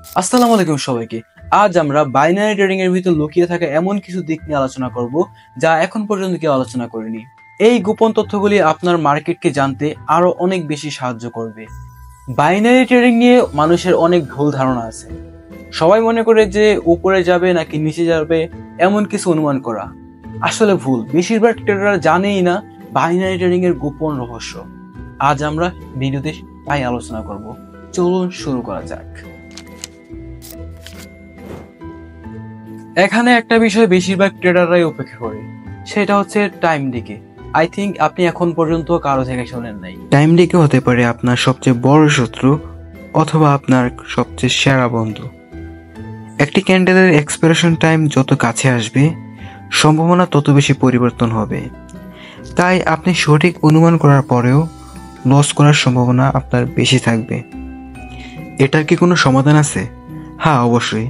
আসসালামু আলাইকুম সবাইকে। আজ আমরা বাইনারি ট্রেডিং এর ভিতর লুকিয়ে থাকা এমন কিছু দিক নিয়ে আলোচনা করব যা এখন পর্যন্ত কেউ আলোচনা করেনি। এই গোপন তথ্যগুলি আপনার মার্কেটকে জানতে আরো অনেক বেশি সাহায্য করবে। বাইনারি ট্রেডিং নিয়ে মানুষের অনেক ভুল ধারণা আছে। সবাই মনে করে যে উপরে যাবে নাকি নিচে যাবে এমন কিছু অনুমান করা আসলে ভুল। বেশিরভাগ ট্রেডাররা জানেই না বাইনারি ট্রেডিং এর গোপন রহস্য। আজ আমরা ভিডিওতে তাই আলোচনা করব। চলুন শুরু করা যাক। এখানে একটা বিষয় বেশিরভাগ ট্রেডাররাই উপেক্ষা করে, সেটা হচ্ছে টাইম ডিকে। আই থিঙ্ক আপনি এখন পর্যন্ত কারো থেকে শোনেন নাই। টাইম ডিকে হতে পারে আপনার সবচেয়ে বড় শত্রু অথবা আপনার সবচেয়ে সেরা বন্ধু। একটি ক্যান্ডেলের এক্সপায়ারেশন টাইম যত কাছে আসবে সম্ভাবনা তত বেশি পরিবর্তন হবে। তাই আপনি সঠিক অনুমান করার পরেও লস করার সম্ভাবনা আপনার বেশি থাকবে। এটার কি কোনো সমাধান আছে? হ্যাঁ, অবশ্যই।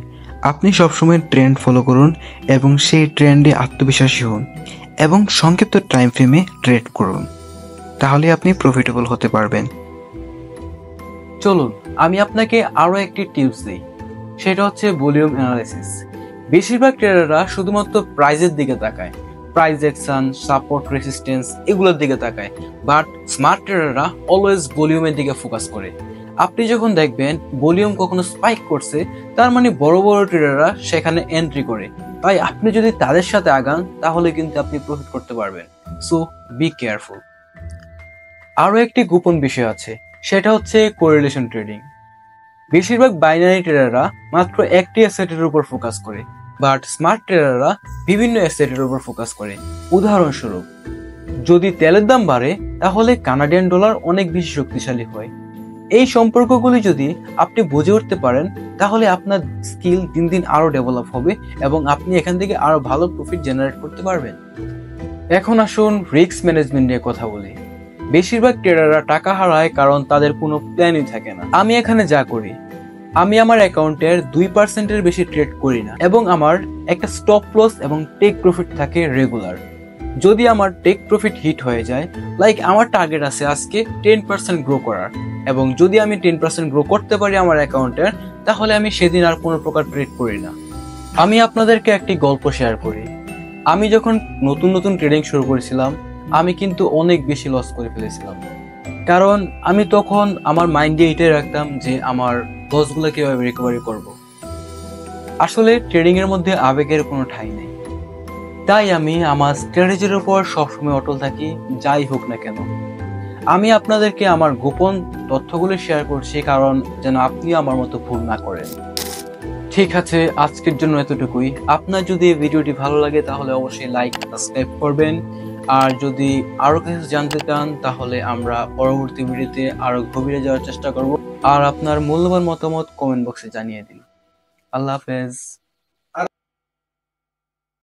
আপনি সবসময় ট্রেন্ড ফলো করুন এবং সেই ট্রেন্ডে আত্মবিশ্বাসী হন এবং সংক্ষিপ্ত টাইম ফ্রেমে ট্রেড করুন। তাহলে আপনি প্রফিটেবল হতে পারবেন। চলুন আমি আপনাকে আরো একটি টিপস দিই, সেটা হচ্ছে ভলিউম অ্যানালাইসিস। বেশিরভাগ ট্রেডাররা শুধুমাত্র প্রাইজের দিকে তাকায়, প্রাইস অ্যাকশন, সাপোর্ট, রেসিস্টেন্স এগুলোর দিকে তাকায়, বাট স্মার্ট ট্রেডাররা অলওয়েজ ভলিউমের দিকে ফোকাস করে। আপনি যখন দেখবেন ভলিউম কখনো স্পাইক করছে, তার মানে বড় বড় ট্রেডাররা সেখানে এন্ট্রি করে। তাই আপনি যদি তাদের সাথে আগান তাহলে কিন্তু আপনি প্রফিট করতে পারবেন। So be careful. আরো একটি গোপন বিষয় আছে, সেটা হচ্ছে কোরিলেশন ট্রেডিং। বেশিরভাগ বাইনারি ট্রেডাররা মাত্র একটি অ্যাসেটের উপর ফোকাস করে, বাট স্মার্ট ট্রেডাররা বিভিন্ন অ্যাসেটের উপর ফোকাস করে। উদাহরণস্বরূপ, যদি তেলের দাম বাড়ে তাহলে কানাডিয়ান ডলার অনেক বেশি শক্তিশালী হয়। এই সম্পর্কগুলি যদি আপনি বুঝে উঠতে পারেন তাহলে আপনার স্কিল দিন দিন আরো ডেভেলপ হবে এবং আপনি এখান থেকে আরো ভালো প্রফিট জেনারেট করতে পারবেন। এখন আসুন রিস্ক ম্যানেজমেন্ট নিয়ে কথা বলি। বেশিরভাগ ট্রেডাররা টাকা হারায় কারণ তাদের কোনো প্ল্যানই থাকে না। আমি এখানে যা করি, আমি আমার অ্যাকাউন্টের 2%-এর বেশি ট্রেড করি না এবং আমার একটা স্টপ লস এবং টেক প্রফিট থাকে রেগুলার। যদি আমার টেক প্রফিট হিট হয়ে যায়, লাইক আমার টার্গেট আছে আজকে 10% গ্রো করার, এবং যদি আমি 10% গ্রো করতে পারি আমার অ্যাকাউন্টের, তাহলে আমি সেদিন আর কোনো প্রকার ট্রেড করি না। আমি আপনাদেরকে একটি গল্প শেয়ার করি। আমি যখন নতুন নতুন ট্রেডিং শুরু করেছিলাম, আমি কিন্তু অনেক বেশি লস করে ফেলেছিলাম, কারণ আমি তখন আমার মাইন্ডে এটাই রাখতাম যে আমার লসগুলো কিভাবে রিকভারি করব। আসলে ট্রেডিং এর মধ্যে আবেগের কোনো ঠাঁই নেই। তাই আমি আমার স্ট্র্যাটেজির উপর সবসময় অটল থাকি, যাই হোক না কেন। আমি আপনাদেরকে আমার গোপন তথ্যগুলো শেয়ার করছি কারণ যেন আপনি আমার মতো ভুল না করেন। ঠিক আছে, আজকের জন্য এতটুকুই। আপনার যদি এই ভিডিওটি ভালো লাগে তাহলে অবশ্যই লাইক, সাবস্ক্রাইব করবেন। আর যদি আরো কিছু জানতে চান তাহলে আমরা পরবর্তী ভিডিওতে আরো গভীরে যাওয়ার চেষ্টা করব। আর আপনার মূল্যবান মতামত কমেন্ট বক্সে জানিয়ে দিন। আল্লাহ হাফেজ।